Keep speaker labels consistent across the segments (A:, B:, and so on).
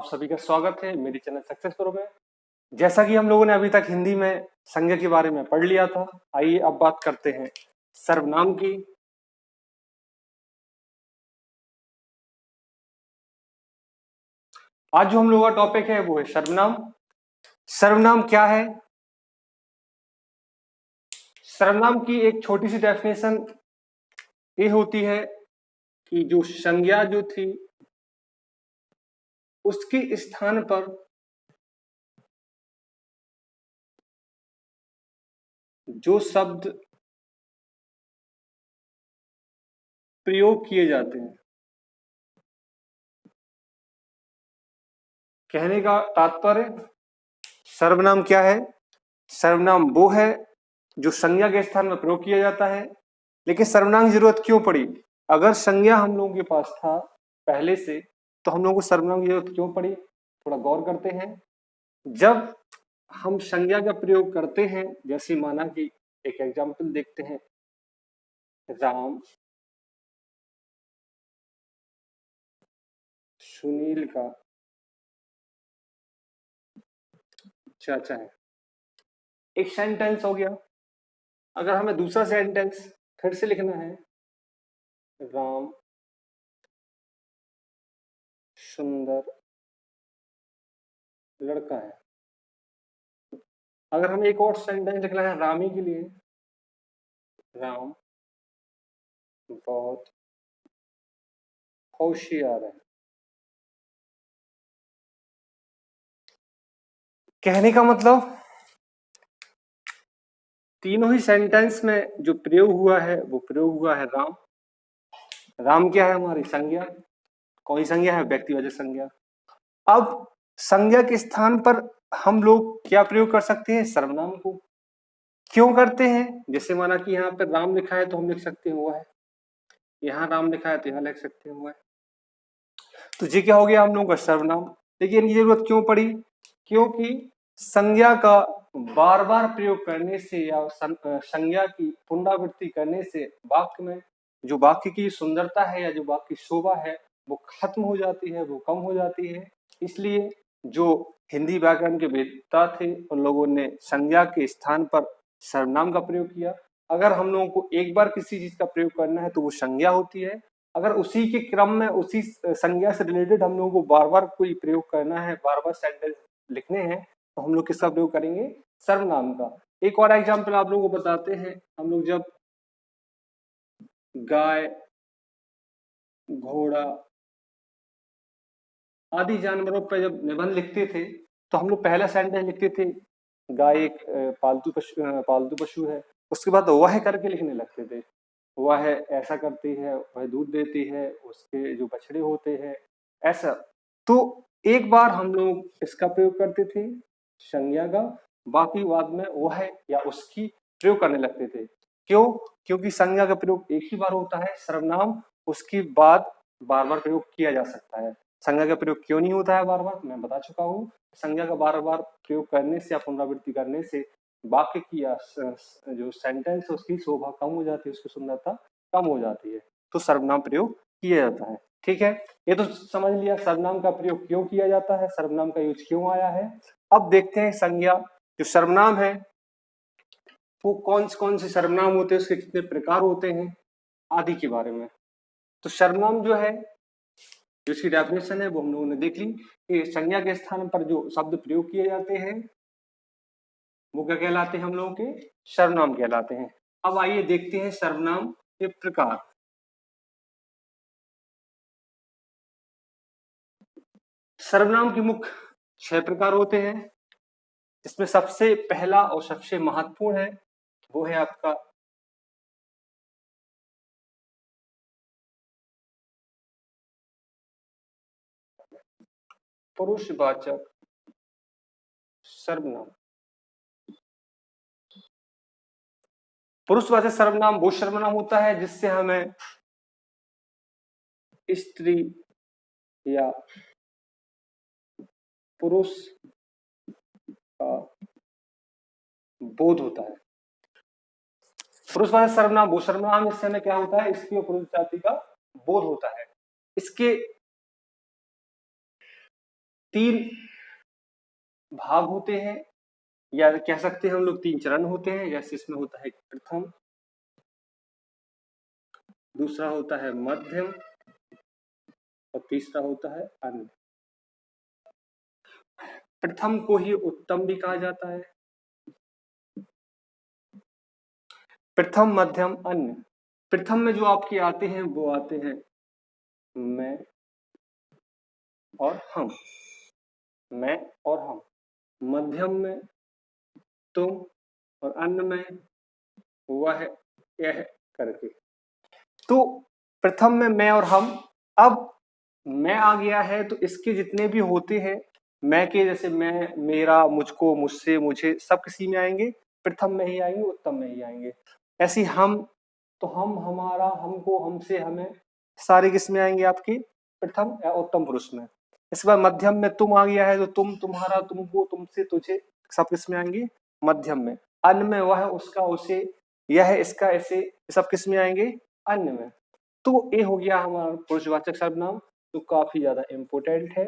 A: सभी का स्वागत है मेरी चैनल सक्सेस प्रो में। जैसा कि हम लोगों ने अभी तक हिंदी में संज्ञा के बारे में पढ़ लिया था, आइए अब बात करते हैं सर्वनाम की। आज जो हम लोगों का टॉपिक है वो है सर्वनाम। सर्वनाम क्या है? सर्वनाम की एक छोटी सी डेफिनेशन ये होती है कि जो संज्ञा जो थी उसके स्थान पर जो शब्द प्रयोग किए जाते हैं। कहने का तात्पर्य सर्वनाम क्या है? सर्वनाम वो है जो संज्ञा के स्थान में प्रयोग किया जाता है। लेकिन सर्वनाम की जरूरत क्यों पड़ी? अगर संज्ञा हम लोगों के पास था पहले से तो हम लोगों को सर्वनाम की जरूरत क्यों पड़ी? थोड़ा गौर करते हैं। जब हम संज्ञा का प्रयोग करते हैं, जैसे माना कि एक एग्जाम्पल देखते हैं, राम सुनील का चाचा है, एक सेंटेंस हो गया। अगर हमें दूसरा सेंटेंस फिर से लिखना है, राम सुंदर लड़का है। अगर हमें एक और सेंटेंस लिखना है रामी के लिए, राम बहुत होशियार है। कहने का मतलब तीनों ही सेंटेंस में जो प्रयोग हुआ है वो प्रयोग हुआ है राम। राम क्या है? हमारी संज्ञा। कौन सी संज्ञा है? व्यक्तिवाचक संज्ञा। अब संज्ञा के स्थान पर हम लोग क्या प्रयोग कर सकते हैं? सर्वनाम को। क्यों करते हैं? जैसे माना कि यहाँ पे राम लिखा है तो हम लिख सकते हैं हुआ है, यहाँ राम लिखा है तो यहाँ लिख सकते हैं हुआ है। तो ये क्या हो गया? हम लोगों का सर्वनाम। देखिए इनकी जरूरत क्यों पड़ी? क्योंकि संज्ञा का बार बार प्रयोग करने से या संज्ञा की पुनरावृत्ति करने से वाक्य में जो वाक्य की सुंदरता है या जो वाक्य की शोभा है वो खत्म हो जाती है, वो कम हो जाती है। इसलिए जो हिंदी व्याकरण के वेदता थे उन लोगों ने संज्ञा के स्थान पर सर्वनाम का प्रयोग किया। अगर हम लोगों को एक बार किसी चीज का प्रयोग करना है तो वो संज्ञा होती है। अगर उसी के क्रम में उसी संज्ञा से रिलेटेड हम लोगों को बार बार कोई प्रयोग करना है, बार बार सेंटेंस लिखने हैं, तो हम लोग किसका प्रयोग करेंगे? सर्वनाम का। एक और एग्जाम्पल आप लोगों को बताते हैं। हम लोग जब गाय, घोड़ा आदि जानवरों पर जब निबंध लिखते थे तो हम लोग पहला सेंटेंस लिखते थे, गाय एक पालतू पशु है। उसके बाद वह करके लिखने लगते थे, वह ऐसा करती है, वह दूध देती है, उसके जो बछड़े होते हैं, ऐसा। तो एक बार हम लोग इसका प्रयोग करते थे संज्ञा का, बाकी बाद में वह या उसकी प्रयोग करने लगते थे। क्यों? क्योंकि संज्ञा का प्रयोग एक ही बार होता है, सर्वनाम उसके बाद बार बार प्रयोग किया जा सकता है। संज्ञा का प्रयोग क्यों नहीं होता है बार बार, मैं बता चुका हूँ। संज्ञा का बार बार प्रयोग करने से या पुनरावृत्ति करने से वाक्य की या जो सेंटेंस है उसकी शोभा कम हो जाती है, उसकी सुंदरता कम हो जाती है, तो सर्वनाम प्रयोग किया जाता है। ठीक है, ये तो समझ लिया सर्वनाम का प्रयोग क्यों किया जाता है, सर्वनाम का यूज क्यों आया है। अब देखते हैं संज्ञा जो सर्वनाम है वो कौन से सर्वनाम होते हैं, उसके कितने प्रकार होते हैं आदि के बारे में। तो सर्वनाम जो है जिसकी डेफिनेशन है वो हम लोगों ने देख ली कि संज्ञा के स्थान पर जो शब्द प्रयोग किए जाते हैं वो क्या कहलाते हैं? हम लोगों के सर्वनाम कहलाते हैं। अब आइए देखते हैं सर्वनाम के प्रकार। सर्वनाम के मुख्य 6 प्रकार होते हैं। इसमें सबसे पहला और सबसे महत्वपूर्ण है वो है आपका पुरुषवाचक सर्वनाम। पुरुषवाचक सर्वनाम वो सर्वनाम होता है जिससे हमें स्त्री या पुरुष का बोध होता है। पुरुषवाचक सर्वनाम वो सर्वनाम जिससे हमें क्या होता है? स्त्री और पुरुष जाति का बोध होता है। इसके तीन भाग होते हैं, या कह सकते हैं हम लोग तीन चरण होते हैं। जैसे इसमें होता है प्रथम, दूसरा होता है मध्यम और तीसरा होता है अन्य। प्रथम को ही उत्तम भी कहा जाता है। प्रथम, मध्यम, अन्य। प्रथम में जो आपके आते हैं वो आते हैं मैं और हम, मैं और हम। मध्यम में तुम और अन्य में वह, यह करके। तो प्रथम में मैं और हम। अब मैं आ गया है तो इसके जितने भी होते हैं मैं के, जैसे मैं, मेरा, मुझको, मुझसे, मुझे, सब किसी में आएंगे? प्रथम में ही आएंगे, उत्तम में ही आएंगे। ऐसे हम, तो हम, हमारा, हमको, हमसे, हमें, सारे किस में आएंगे? आपकी प्रथम या उत्तम पुरुष में। इसके बाद मध्यम में तुम आ गया है तो तुम, तुम्हारा, तुमको, तुमसे, तुझे, सब किस में आएंगे? मध्यम में। अन्य में वह, उसका, उसे, यह, इसका, ऐसे, सब किस में आएंगे? अन्य में। तो ये हो गया हमारा पुरुषवाचक सर्वनाम, तो काफी ज्यादा इंपोर्टेंट है,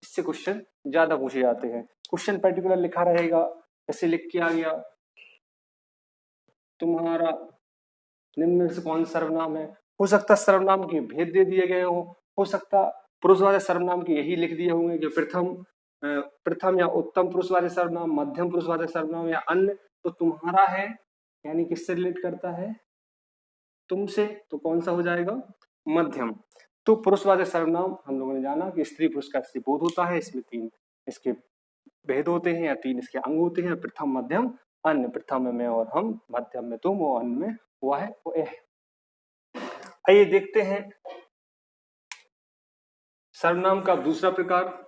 A: इससे क्वेश्चन ज्यादा पूछे जाते हैं। क्वेश्चन पर्टिकुलर लिखा रहेगा, जैसे लिख के आ गया तुम्हारा निम्न में से कौन सर्वनाम है। हो सकता सर्वनाम के भेद दे दिए गए हो सकता पुरुषवाचक सर्वनाम के यही लिख दिए होंगे कि प्रथम या उत्तम पुरुषवाचक सर्वनाम, मध्यम पुरुषवाचक सर्वनाम या अन्य। तो तुम्हारा है यानी किससे रिलेट करता है? तुमसे, तो कौन सा हो जाएगा? मध्यम। तो पुरुषवाचक सर्वनाम हम लोगों ने जाना कि स्त्री पुरुष का स्त्री बोध होता है, इसमें तीन इसके भेद होते हैं या तीन इसके अंग होते हैं, प्रथम, मध्यम, अन्य। प्रथम में मैं और हम, मध्यम में तुम और अन्य में वह है, वो यह। आइए देखते हैं सर्वनाम का दूसरा प्रकार।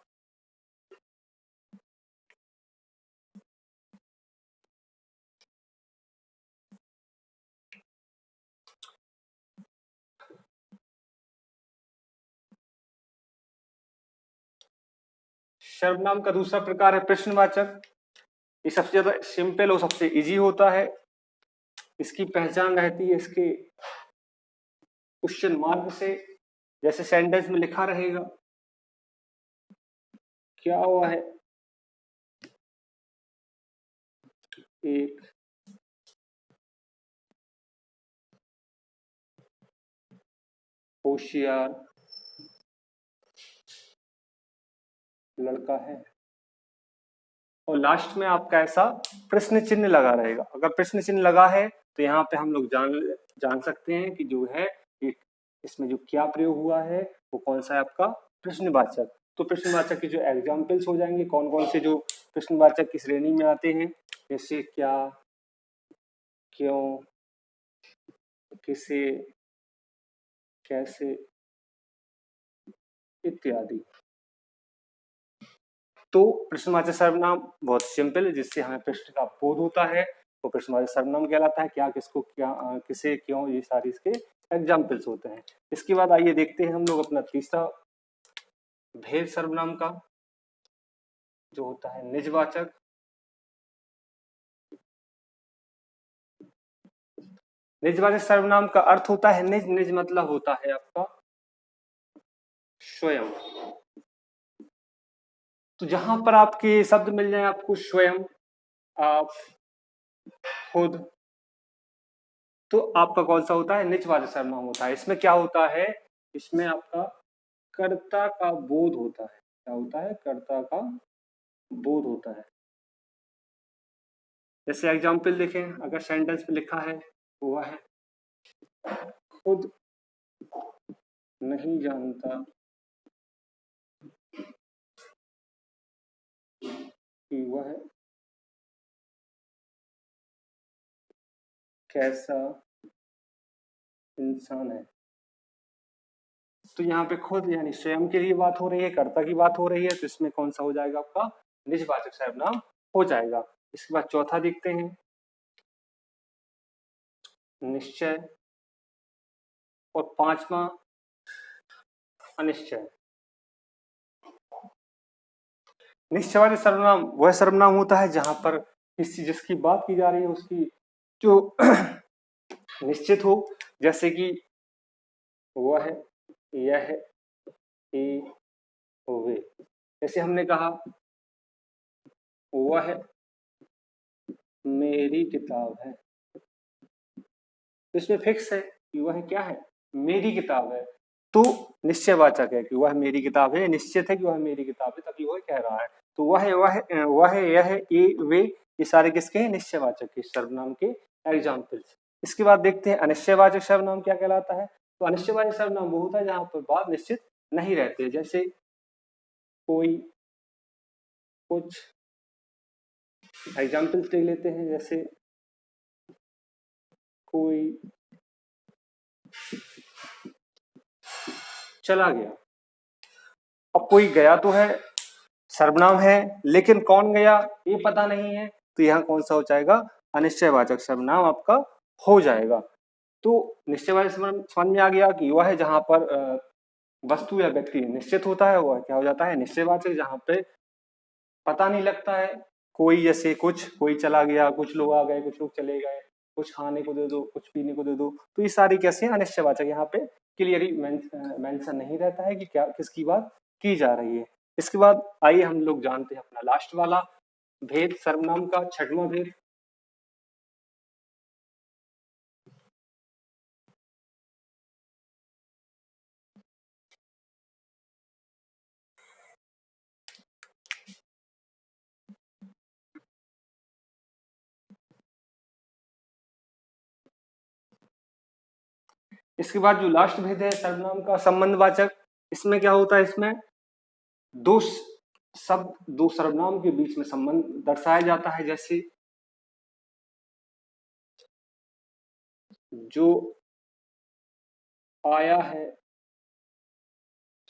A: सर्वनाम का दूसरा प्रकार है प्रश्नवाचक। ये सबसे ज्यादा सिंपल और सबसे इजी होता है। इसकी पहचान रहती है इसके क्वेश्चन मार्क से। जैसे सेंटेंस में लिखा रहेगा क्या हुआ है, एक होशियार लड़का है, और लास्ट में आपका ऐसा प्रश्न चिन्ह लगा रहेगा। अगर प्रश्न चिन्ह लगा है तो यहाँ पे हम लोग जान सकते हैं कि जो है इसमें जो क्या प्रयोग हुआ है वो कौन सा है आपका प्रश्नवाचक। तो प्रश्नवाचक के जो एग्जाम्पल्स हो जाएंगे, कौन कौन से जो प्रश्नवाचक की श्रेणी में आते हैं, जैसे क्या, क्यों, किसे, कैसे इत्यादि। तो प्रश्नवाचक सर्वनाम बहुत सिंपल है, जिससे हमें प्रश्न का बोध होता है, वो प्रश्नवाचक सर्वनाम कहलाता है। क्या, किसको, क्या, किसे, क्यों, ये सारे इसके एग्जाम्पल्स होते हैं। इसके बाद आइए देखते हैं हम लोग अपना तीसरा भेद सर्वनाम का, जो होता है निजवाचक। निजवाचक सर्वनाम का अर्थ होता है निज। निज मतलब होता है आपका स्वयं। तो जहां पर आपके शब्द मिल जाए आपको स्वयं, आप, खुद, तो आपका कौन सा होता है? निजवाचक सर्वनाम होता है। इसमें क्या होता है? इसमें आपका कर्ता का बोध होता है। क्या होता है? कर्ता का बोध होता है। जैसे एग्जाम्पल देखें, अगर सेंटेंस में लिखा है हुआ है खुद नहीं जानता कि वह कैसा इंसान है। तो यहाँ पे खुद यानी स्वयं के लिए बात हो रही है, कर्ता की बात हो रही है, तो इसमें कौन सा हो जाएगा? आपका निजवाचक सर्वनाम हो जाएगा। इसके बाद चौथा देखते हैं निश्चय, और पांचवा अनिश्चय। निश्चयवाचक सर्वनाम वह सर्वनाम होता है जहां पर किसी जिसकी बात की जा रही है उसकी जो निश्चित हो, जैसे कि वह, यह, ये, वे, जैसे हमने कहा वह मेरी किताब है, तो इसमें फिक्स है कि वह क्या है, मेरी किताब है। तो निश्चयवाचक है कि वह मेरी किताब है, निश्चित है कि वह मेरी किताब है, तभी वह कह रहा है। तो वह यह ये वे ये सारे किसके हैं, निश्चयवाचक के सर्वनाम के एग्जाम्पल्स। इसके बाद देखते हैं अनिश्चयवाचक सर्वनाम क्या कहलाता है। तो अनिश्चयवाचक सर्वनाम वो होता है जहां पर बात निश्चित नहीं रहती है, जैसे कोई, कुछ। एग्जाम्पल्स देख लेते हैं, जैसे कोई चला गया। अब कोई गया तो है, सर्वनाम है, लेकिन कौन गया ये पता नहीं है, तो यहाँ कौन सा हो जाएगा, अनिश्चयवाचक सर्वनाम आपका हो जाएगा। तो निश्चयवाचक सर्वनाम समझ में आ गया कि वह है जहां पर वस्तु या व्यक्ति निश्चित होता है, वह क्या हो जाता है, निश्चयवाचक। जहां पे पता नहीं लगता है, कोई जैसे कुछ, कोई चला गया, कुछ लोग आ गए, कुछ लोग चले गए, कुछ खाने को दे दो, कुछ पीने को दे दो, तो ये सारी कैसे हैं, अनिश्चयवाचक। यहाँ पे क्लियरली मेंशन नहीं रहता है कि क्या किसकी बात की जा रही है। इसके बाद आइए हम लोग जानते हैं अपना लास्ट वाला भेद सर्वनाम का, छठवां भेद। इसके बाद जो लास्ट भेद है सर्वनाम का संबंधवाचक, इसमें क्या होता है, इसमें दो शब्द, दो सर्वनाम के बीच में संबंध दर्शाया जाता है। जैसे जो आया है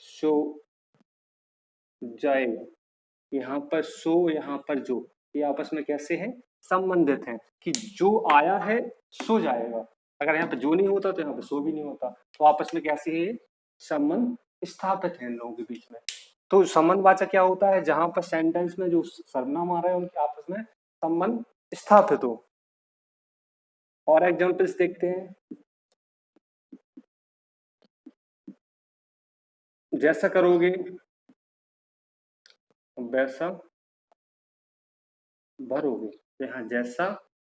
A: सो जाएगा, यहाँ पर सो, यहाँ पर जो, ये आपस में कैसे हैं, संबंधित हैं कि जो आया है सो जाएगा। अगर यहाँ पे जो नहीं होता तो यहाँ पे सो भी नहीं होता, तो आपस में कैसे है, संबंध स्थापित है इन लोगों के बीच में। तो संबंधवाचक क्या होता है, जहां पर सेंटेंस में जो सर्वनाम आ रहा है उनके आपस में संबंध स्थापित हो। और एग्जांपल्स देखते हैं, जैसा करोगे वैसा भरोगे, यहाँ जैसा,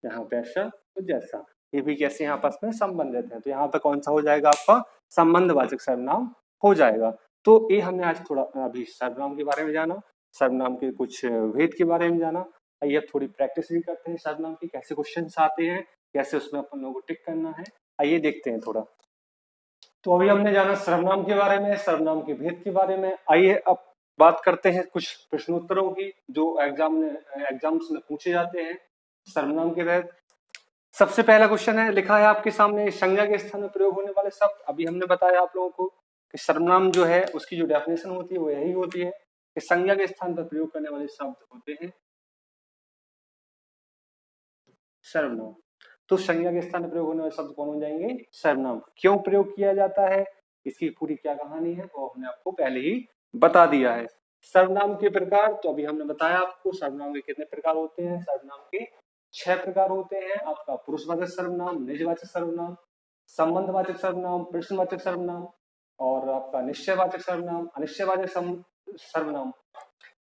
A: यहाँ वैसा, तो जैसा, ये भी कैसे यहाँ आपस में संबंधित है। तो यहाँ पे कौन सा हो जाएगा, आपका संबंधवाचक सर्वनाम हो जाएगा। तो ये हमने आज थोड़ा अभी सर्वनाम के बारे में जाना, सर्वनाम के कुछ भेद के बारे में जाना। आइए अब थोड़ी प्रैक्टिस भी करते हैं सर्वनाम की, कैसे क्वेश्चन आते हैं, कैसे उसमें अपन लोगों को टिक करना है, आइए देखते हैं थोड़ा। तो अभी हमने जाना सर्वनाम के बारे में, सर्वनाम के भेद के बारे में। आइए अब बात करते हैं कुछ प्रश्नोत्तरों की जो एग्जाम्स में पूछे जाते हैं सर्वनाम के तहत। सबसे पहला क्वेश्चन है, लिखा है आपके सामने, संज्ञा के स्थान में प्रयोग होने वाले शब्द। अभी हमने बताया आप लोगों को कि सर्वनाम जो है उसकी जो डेफिनेशन होती है वो यही होती है कि संज्ञा के स्थान पर प्रयोग करने वाले शब्द होते हैं सर्वनाम। तो संज्ञा के स्थान पर प्रयोग होने वाले शब्द कौन हो जाएंगे, सर्वनाम। क्यों प्रयोग किया जाता है, इसकी पूरी क्या कहानी है वो हमने आपको पहले ही बता दिया है। सर्वनाम के प्रकार, तो अभी हमने बताया आपको सर्वनाम के कितने प्रकार होते हैं। सर्वनाम के 6 प्रकार होते हैं। आपका पुरुषवाचक सर्वनाम, निजवाचक सर्वनाम, संबंधवाचक सर्वनाम, प्रश्नवाचक सर्वनाम और आपका निश्चयवाचक सर्वनाम, अनिश्चयवाचक सर्वनाम।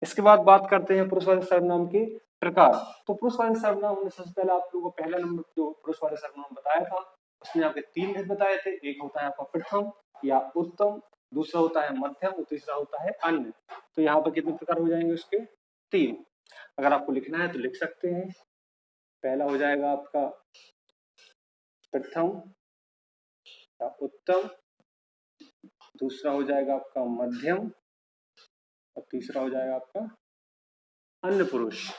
A: इसके बाद बात करते हैं पुरुषवाचक सर्वनाम के प्रकार। तो पुरुषवाचक सर्वनाम हमने सबसे पहले आप लोगों को पहला नंबर जो पुरुषवाचक सर्वनाम बताया था उसमें आपके 3 भेद बताए थे। एक होता है आपका प्रथम या उत्तम, दूसरा होता है मध्यम और तीसरा होता है अन्य। तो यहाँ पर कितने प्रकार हो जाएंगे उसके, 3। अगर आपको लिखना है तो लिख सकते हैं। पहला हो जाएगा आपका प्रथम या उत्तम, दूसरा हो जाएगा आपका मध्यम और तीसरा हो जाएगा आपका अन्य पुरुष।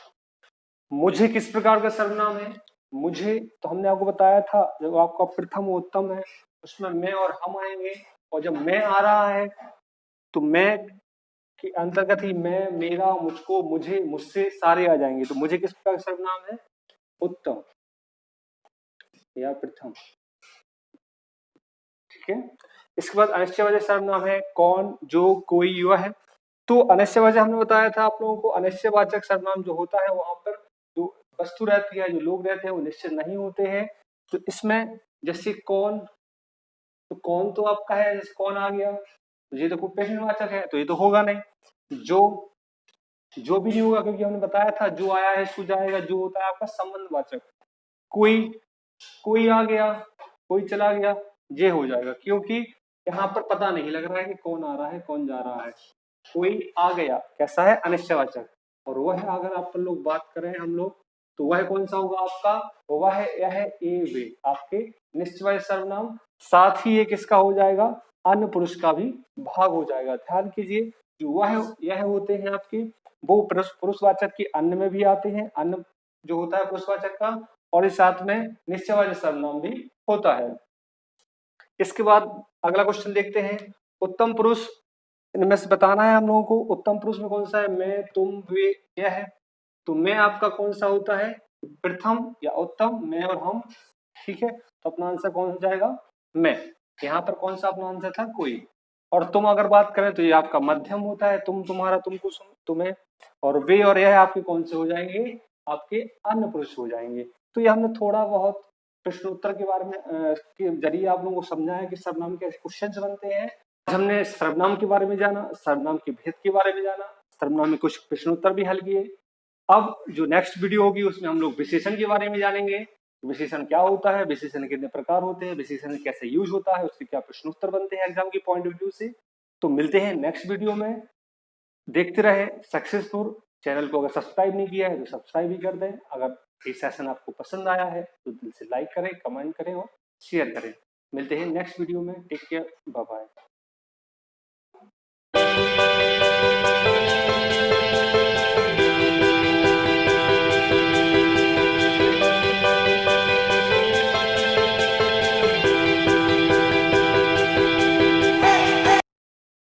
A: मुझे किस प्रकार का सर्वनाम है, मुझे तो हमने आपको बताया था जब आपका प्रथम उत्तम है उसमें मैं और हम आएंगे, और जब मैं आ रहा है तो मैं के अंतर्गत ही मैं, मेरा, मुझको, मुझे, मुझसे सारे आ जाएंगे। तो मुझे किस प्रकार का सर्वनाम है, उत्तम या प्रथम। ठीक है। इसके बाद अनिश्चयवाचक सर्वनाम है कौन, जो, कोई, वह। तो अनिश्चयवाचक हमने बताया था आप लोगों को, अनिश्चयवाचक सर्वनाम जो होता है वहां पर जो वस्तु रहती है, जो लोग रहते हैं वो निश्चित नहीं होते हैं। तो इसमें जैसे कौन, तो कौन तो आपका है, जैसे कौन आ गया तो ये तो कोई प्रश्नवाचक है तो ये तो होगा नहीं। जो जो भी नहीं होगा, क्योंकि हमने बताया था जो आया है सो जाएगा, जो होता है आपका संबंधवाचक। कोई कोई आ गया, कोई चला गया, ये हो जाएगा, क्योंकि यहाँ पर पता नहीं लग रहा है कि कौन आ रहा है कौन जा रहा है। कोई आ गया कैसा है, अनिश्चयवाचक। और वह अगर आप लोग बात करें हम लोग, तो वह कौन सा होगा आपका, वह यह ए वे आपके निश्चयवाचक सर्वनाम। साथ ही ये किसका हो जाएगा, अन्य पुरुष का भी भाग हो जाएगा। ध्यान कीजिए, जो वह यह होते हैं आपके, वो पुरुषवाचक की अन्य में भी आते हैं, अन्य जो होता है पुरुषवाचक का, और इस साथ में निश्चयवाचक सर्वनाम भी होता है। इसके बाद अगला क्वेश्चन देखते हैं, उत्तम पुरुष, इनमें से बताना है हम लोगों को उत्तम पुरुष में कौन सा है, मैं तुम वे यह है। तो मैं आपका कौन सा होता है, प्रथम या उत्तम, मैं और हम, ठीक है। तो अपना आंसर कौन हो जाएगा, मैं। यहाँ पर कौन सा अपना आंसर था, कोई। और तुम अगर बात करें तो ये आपका मध्यम होता है, तुम, तुम्हारा, तुमको, तुम्हें। और वे और यह आपके कौन से हो जाएंगे, आपके अन्य पुरुष हो जाएंगे। तो ये हमने थोड़ा बहुत प्रश्नोत्तर के बारे में के जरिए आप लोगों को समझाया कि सर्वनाम के क्वेश्चन बनते हैं। हमने सर्वनाम के बारे में जाना, सर्वनाम के भेद के बारे में जाना, सर्वनाम में कुछ प्रश्नोत्तर भी हल किए। अब जो नेक्स्ट वीडियो होगी उसमें हम लोग विशेषण के बारे में जानेंगे। विशेषण क्या होता है, विशेषण कितने प्रकार होते हैं, विशेषण कैसे यूज होता है, उसके क्या प्रश्नोत्तर बनते हैं एग्जाम की पॉइंट ऑफ व्यू से। तो मिलते हैं नेक्स्ट वीडियो में। देखते रहे सक्सेसफुल। चैनल को अगर सब्सक्राइब नहीं किया है तो सब्सक्राइब भी कर दें। अगर ये सेशन आपको पसंद आया है तो दिल से लाइक करें, कमेंट करें और शेयर करें। मिलते हैं नेक्स्ट वीडियो में। Take care, bye bye.